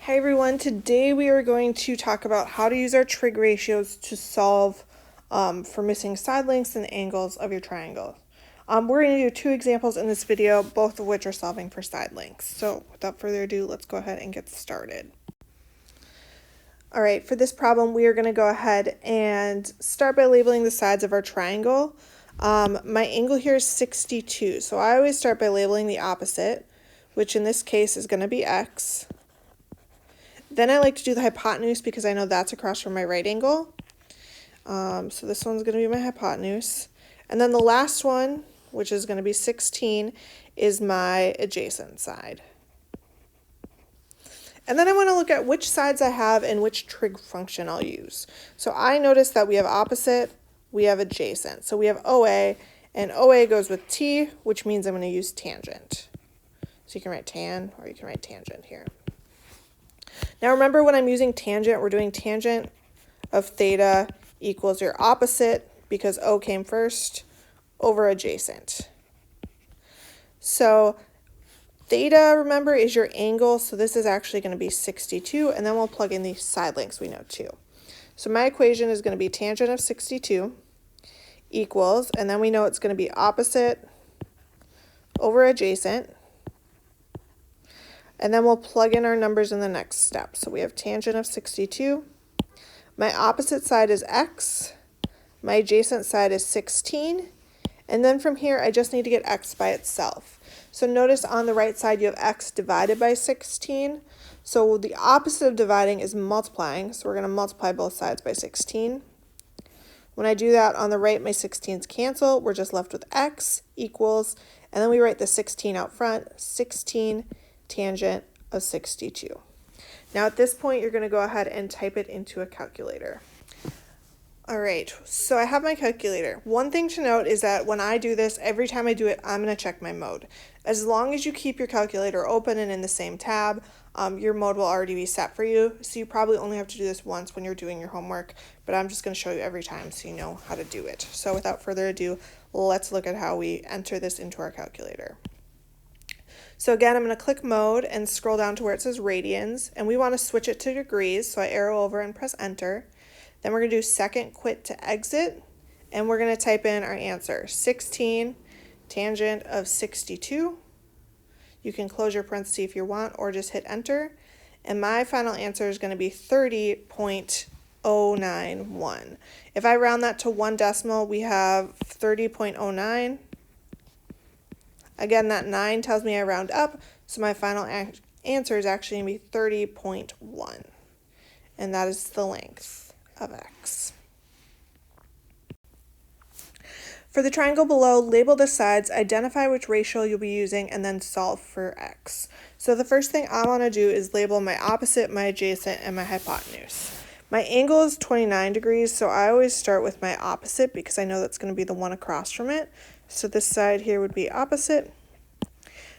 Hi everyone, today we are going to talk about how to use our trig ratios to solve for missing side lengths and angles of your triangle. We're going to do two examples in this video, both of which are solving for side lengths. So without further ado, let's go ahead and get started. Alright, for this problem we are going to go ahead and start by labeling the sides of our triangle. My angle here is 62, so I always start by labeling the opposite, which in this case is going to be x. Then I like to do the hypotenuse because I know that's across from my right angle. So this one's going to be my hypotenuse. And then the last one, which is going to be 16, is my adjacent side. And then I want to look at which sides I have and which trig function I'll use. So I notice that we have opposite, we have adjacent. So we have OA, and OA goes with T, which means I'm going to use tangent. So you can write tan, or you can write tangent here. Now remember, when I'm using tangent, we're doing tangent of theta equals your opposite, because O came first, over adjacent. So theta, remember, is your angle, so this is actually going to be 62, and then we'll plug in the side lengths we know too. So my equation is going to be tangent of 62 equals, and then we know it's going to be opposite over adjacent. And then we'll plug in our numbers in the next step. So we have tangent of 62. My opposite side is x. My adjacent side is 16. And then from here, I just need to get x by itself. So notice on the right side, you have x divided by 16. So the opposite of dividing is multiplying. So we're going to multiply both sides by 16. When I do that on the right, my 16s cancel. We're just left with x equals, and then we write the 16 out front, 16 tangent of 62. Now at this point, you're going to go ahead and type it into a calculator. All right, so I have my calculator. One thing to note is that when I do this, every time I do it, I'm going to check my mode. As long as you keep your calculator open and in the same tab, your mode will already be set for you. So you probably only have to do this once when you're doing your homework, but I'm just going to show you every time so you know how to do it. So without further ado, let's look at how we enter this into our calculator. So again, I'm going to click mode and scroll down to where it says radians, and we want to switch it to degrees, so I arrow over and press enter. Then we're going to do second quit to exit, and we're going to type in our answer, 16 tangent of 62. You can close your parenthesis if you want, or just hit enter, and my final answer is going to be 30.091. If I round that to one decimal, we have 30.09. Again, that 9 tells me I round up, so my final answer is actually going to be 30.1, and that is the length of x. For the triangle below, label the sides, identify which ratio you'll be using, and then solve for x. So the first thing I want to do is label my opposite, my adjacent, and my hypotenuse. My angle is 29 degrees, so I always start with my opposite because I know that's going to be the one across from it. So this side here would be opposite.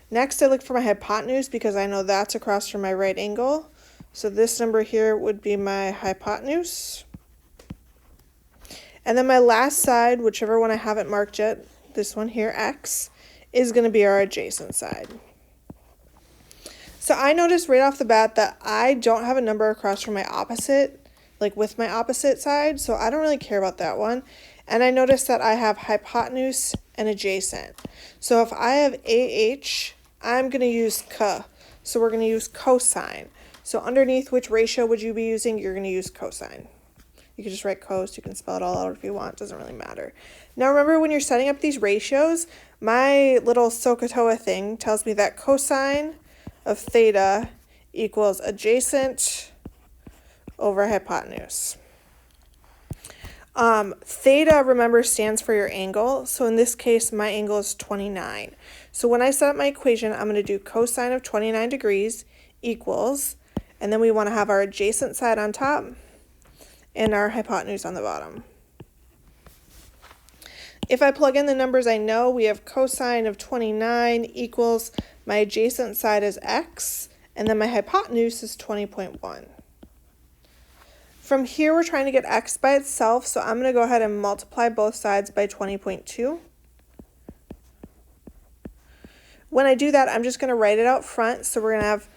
Next, I look for my hypotenuse because I know that's across from my right angle. So this number here would be my hypotenuse. And then my last side, whichever one I haven't marked yet, this one here, x, is going to be our adjacent side. So I noticed right off the bat that I don't have a number across from my opposite, like with my opposite side, so I don't really care about that one. And I noticed that I have hypotenuse and adjacent. So if I have AH, I'm going to use k. So we're going to use cosine. So underneath which ratio would you be using? You're going to use cosine. You can just write cos. You can spell it all out if you want. It doesn't really matter. Now remember, when you're setting up these ratios, my little SOHCAHTOA thing tells me that cosine of theta equals adjacent over hypotenuse. Theta, remember, stands for your angle. So in this case, my angle is 29. So when I set up my equation, I'm going to do cosine of 29 degrees equals, and then we want to have our adjacent side on top and our hypotenuse on the bottom. If I plug in the numbers I know, we have cosine of 29 equals, my adjacent side is x, and then my hypotenuse is 20.1. From here, we're trying to get x by itself, so I'm going to go ahead and multiply both sides by 20.2. When I do that, I'm just going to write it out front, so we're going to have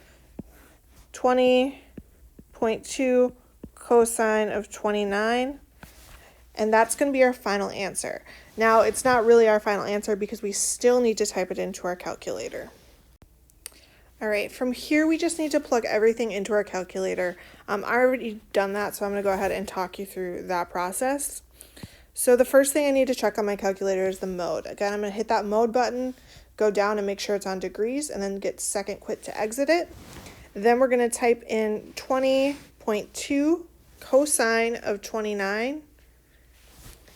20.2 cosine of 29. And that's going to be our final answer. Now, it's not really our final answer because we still need to type it into our calculator. All right, from here we just need to plug everything into our calculator. I already done that, so I'm going to go ahead and talk you through that process. So the first thing I need to check on my calculator is the mode. Again, I'm going to hit that mode button, go down and make sure it's on degrees, and then get second quit to exit it. Then we're going to type in 20.2 cosine of 29.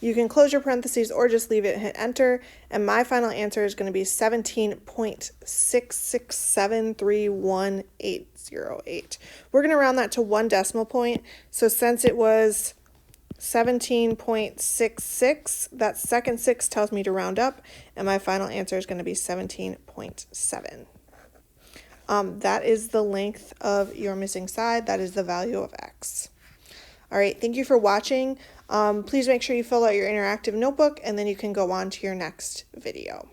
You can close your parentheses or just leave it and hit enter, and my final answer is going to be 17.66731.808. We're going to round that to 1 decimal point, so since it was 17.66, that second 6 tells me to round up, and my final answer is going to be 17.7. That is the length of your missing side. That is the value of x. All right, thank you for watching. Please make sure you fill out your interactive notebook, and then you can go on to your next video.